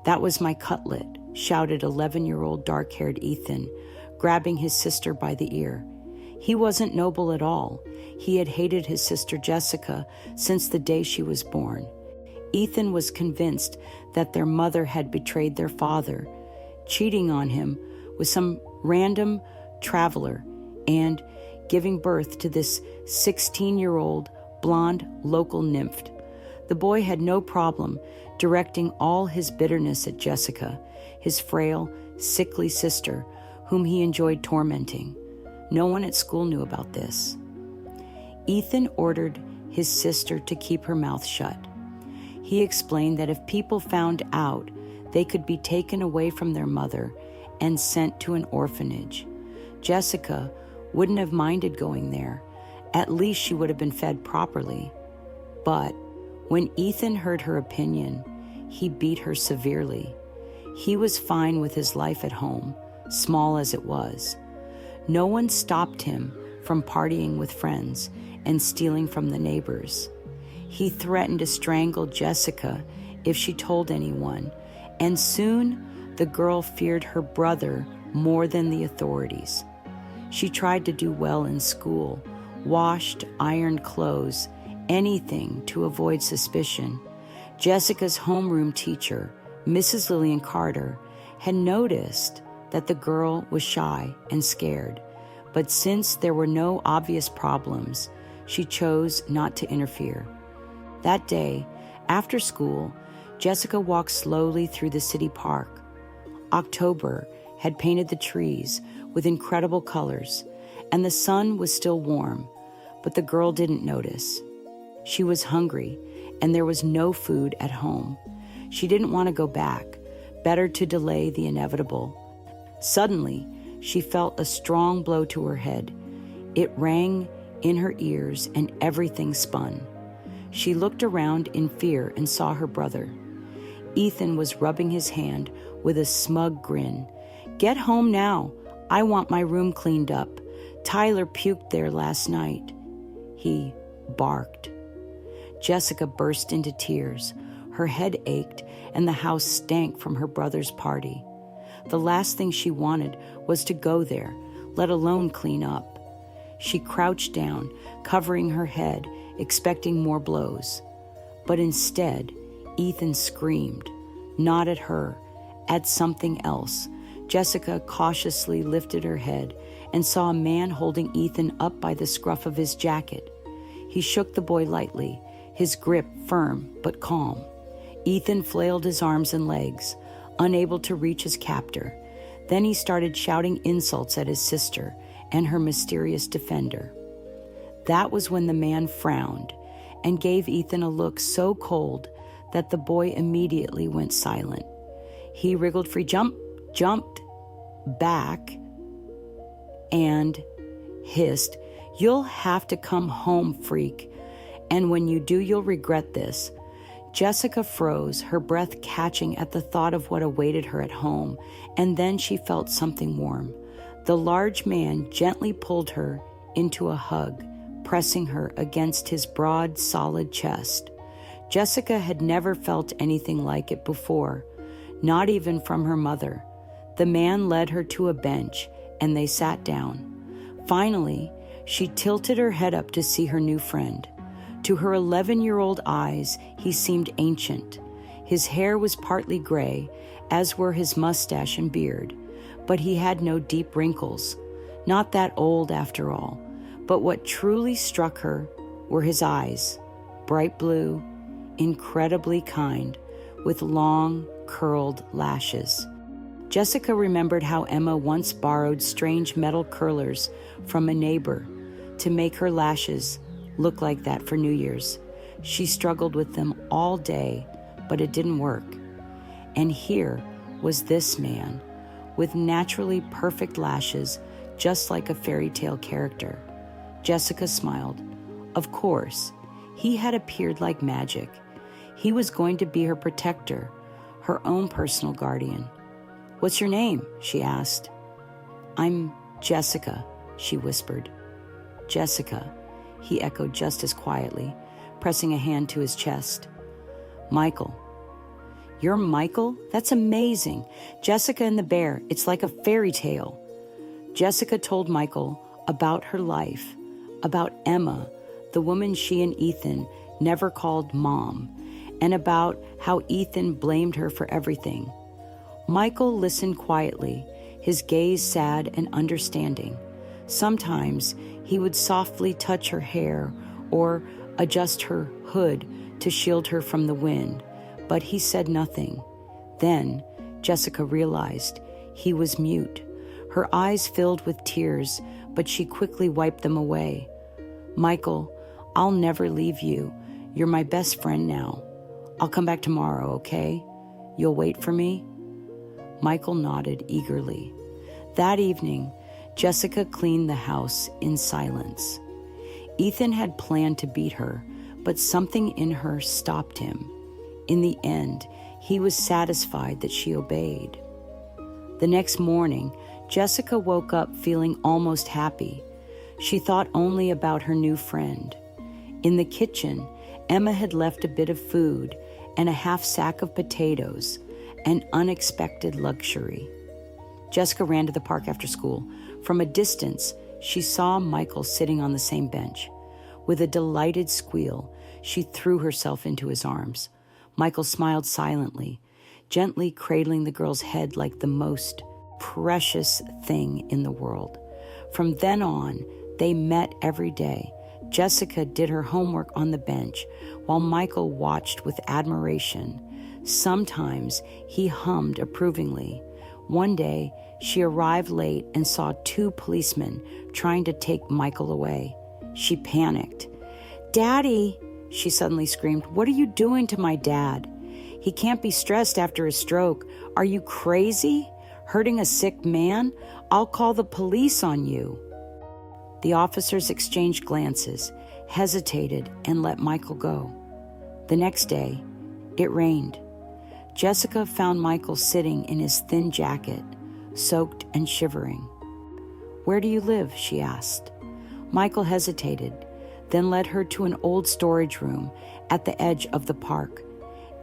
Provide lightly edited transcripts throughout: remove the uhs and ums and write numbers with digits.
"That was my cutlet," shouted 11-year-old dark-haired Ethan, grabbing his sister by the ear. He wasn't noble at all. He had hated his sister Jessica since the day she was born. Ethan was convinced that their mother had betrayed their father, cheating on him with some random traveler and giving birth to this 16-year-old blonde local nymph. The boy had no problem directing all his bitterness at Jessica, his frail, sickly sister, whom he enjoyed tormenting. No one at school knew about this. Ethan ordered his sister to keep her mouth shut. He explained that if people found out, they could be taken away from their mother and sent to an orphanage. Jessica wouldn't have minded going there. At least she would have been fed properly. But when Ethan heard her opinion, he beat her severely. He was fine with his life at home, small as it was. No one stopped him from partying with friends and stealing from the neighbors. He threatened to strangle Jessica if she told anyone, and soon the girl feared her brother more than the authorities. She tried to do well in school, washed, ironed clothes, anything to avoid suspicion. Jessica's homeroom teacher, Mrs. Lillian Carter, had noticed that the girl was shy and scared, but since there were no obvious problems, she chose not to interfere. That day, after school, Jessica walked slowly through the city park. October had painted the trees with incredible colors, and the sun was still warm, but the girl didn't notice. She was hungry, and there was no food at home. She didn't want to go back. Better to delay the inevitable. Suddenly, she felt a strong blow to her head. It rang in her ears, and everything spun. She looked around in fear and saw her brother. Ethan was rubbing his hand with a smug grin. "Get home now. I want my room cleaned up. Tyler puked there last night," he barked. Jessica burst into tears. Her head ached, and the house stank from her brother's party. The last thing she wanted was to go there, let alone clean up. She crouched down, covering her head, expecting more blows. But instead, Ethan screamed, not at her, at something else. Jessica cautiously lifted her head and saw a man holding Ethan up by the scruff of his jacket. He shook the boy lightly, his grip firm but calm. Ethan flailed his arms and legs, unable to reach his captor. Then he started shouting insults at his sister and her mysterious defender. That was when the man frowned and gave Ethan a look so cold that the boy immediately went silent. He wriggled free, jumped back, and hissed, "You'll have to come home, freak. And when you do, you'll regret this." Jessica froze, her breath catching at the thought of what awaited her at home, and then she felt something warm. The large man gently pulled her into a hug, pressing her against his broad, solid chest. Jessica had never felt anything like it before, not even from her mother. The man led her to a bench, and they sat down. Finally, she tilted her head up to see her new friend. To her 11-year-old eyes, he seemed ancient. His hair was partly gray, as were his mustache and beard, but he had no deep wrinkles. Not that old, after all. But what truly struck her were his eyes, bright blue, incredibly kind, with long, curled lashes. Jessica remembered how Emma once borrowed strange metal curlers from a neighbor to make her lashes look like that for New Year's. She struggled with them all day, but it didn't work. And here was this man, with naturally perfect lashes, just like a fairy tale character. Jessica smiled. Of course, he had appeared like magic. He was going to be her protector, her own personal guardian. "What's your name?" she asked. "I'm Jessica," she whispered. "Jessica," he echoed just as quietly, pressing a hand to his chest. "Michael." You're Michael? That's amazing. Jessica and the bear, it's like a fairy tale. Jessica told Michael about her life, about Emma, the woman she and Ethan never called Mom, and about how Ethan blamed her for everything. Michael listened quietly, his gaze sad and understanding. Sometimes he would softly touch her hair or adjust her hood to shield her from the wind, but he said nothing. Then Jessica realized he was mute. Her eyes filled with tears, but she quickly wiped them away. Michael, I'll never leave you. You're my best friend now. I'll come back tomorrow, okay? You'll wait for me? Michael nodded eagerly. That evening, Jessica cleaned the house in silence. Ethan had planned to beat her, but something in her stopped him. In the end, he was satisfied that she obeyed. The next morning, Jessica woke up feeling almost happy. She thought only about her new friend. In the kitchen, Emma had left a bit of food and a half sack of potatoes, an unexpected luxury. Jessica ran to the park after school. From a distance, she saw Michael sitting on the same bench. With a delighted squeal, she threw herself into his arms. Michael smiled silently, gently cradling the girl's head like the most precious thing in the world. From then on, they met every day. Jessica did her homework on the bench, while Michael watched with admiration. Sometimes he hummed approvingly. One day, she arrived late and saw 2 policemen trying to take Michael away. She panicked. "Daddy," she suddenly screamed, "what are you doing to my dad? He can't be stressed after a stroke. Are you crazy? Hurting a sick man? I'll call the police on you." The officers exchanged glances, hesitated, and let Michael go. The next day, it rained. Jessica found Michael sitting in his thin jacket, soaked and shivering. "Where do you live?" she asked. Michael hesitated, then led her to an old storage room at the edge of the park.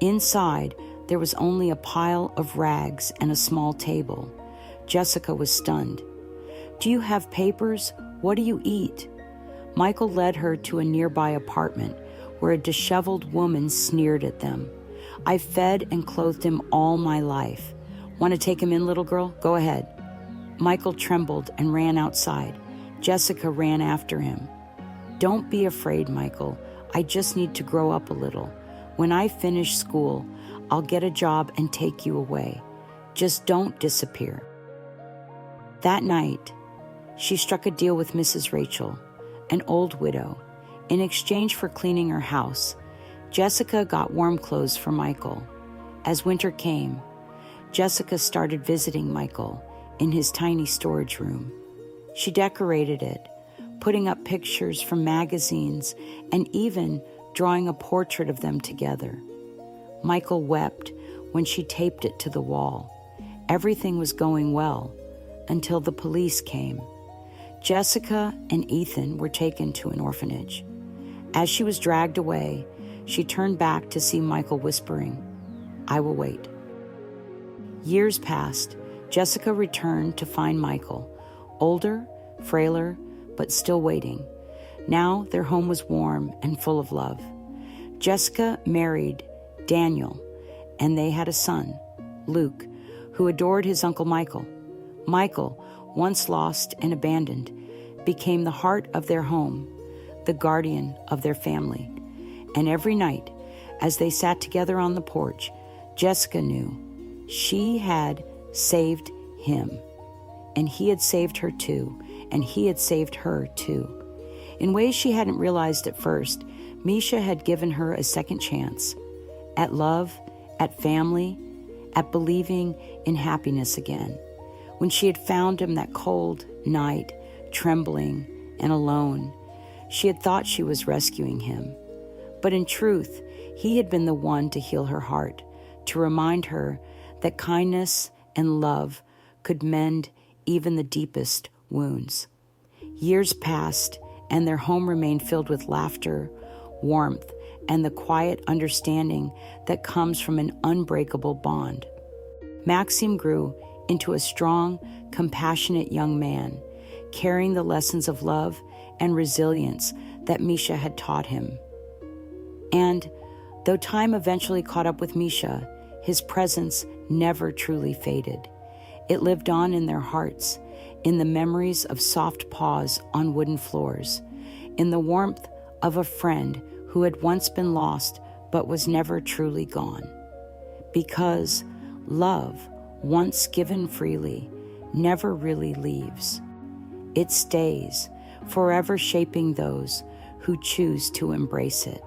Inside, there was only a pile of rags and a small table. Jessica was stunned. "Do you have papers? What do you eat?" Michael led her to a nearby apartment where a disheveled woman sneered at them. "I fed and clothed him all my life. Want to take him in, little girl? Go ahead." Michael trembled and ran outside. Jessica ran after him. "Don't be afraid, Michael. I just need to grow up a little. When I finish school, I'll get a job and take you away. Just don't disappear." That night, she struck a deal with Mrs. Rachel, an old widow. In exchange for cleaning her house, Jessica got warm clothes for Michael. As winter came, Jessica started visiting Michael in his tiny storage room. She decorated it, putting up pictures from magazines and even drawing a portrait of them together. Michael wept when she taped it to the wall. Everything was going well until the police came. Jessica and Ethan were taken to an orphanage. As she was dragged away, she turned back to see Michael whispering, "I will wait." Years passed. Jessica returned to find Michael, older, frailer, but still waiting. Now their home was warm and full of love. Jessica married Daniel, and they had a son, Luke, who adored his Uncle Michael. Michael, once lost and abandoned, became the heart of their home, the guardian of their family. And every night, as they sat together on the porch, Jessica knew she had saved him, and he had saved her too, and he had saved her too. In ways she hadn't realized at first, Misha had given her a second chance at love, at family, at believing in happiness again. When she had found him that cold night, trembling and alone, she had thought she was rescuing him. But in truth, he had been the one to heal her heart, to remind her that kindness and love could mend even the deepest wounds. Years passed, and their home remained filled with laughter, warmth, and the quiet understanding that comes from an unbreakable bond. Maxim grew into a strong, compassionate young man, carrying the lessons of love and resilience that Misha had taught him. And though time eventually caught up with Misha, his presence never truly faded. It lived on in their hearts, in the memories of soft paws on wooden floors, in the warmth of a friend who had once been lost but was never truly gone. Because love, once given freely, never really leaves. It stays, forever shaping those who choose to embrace it.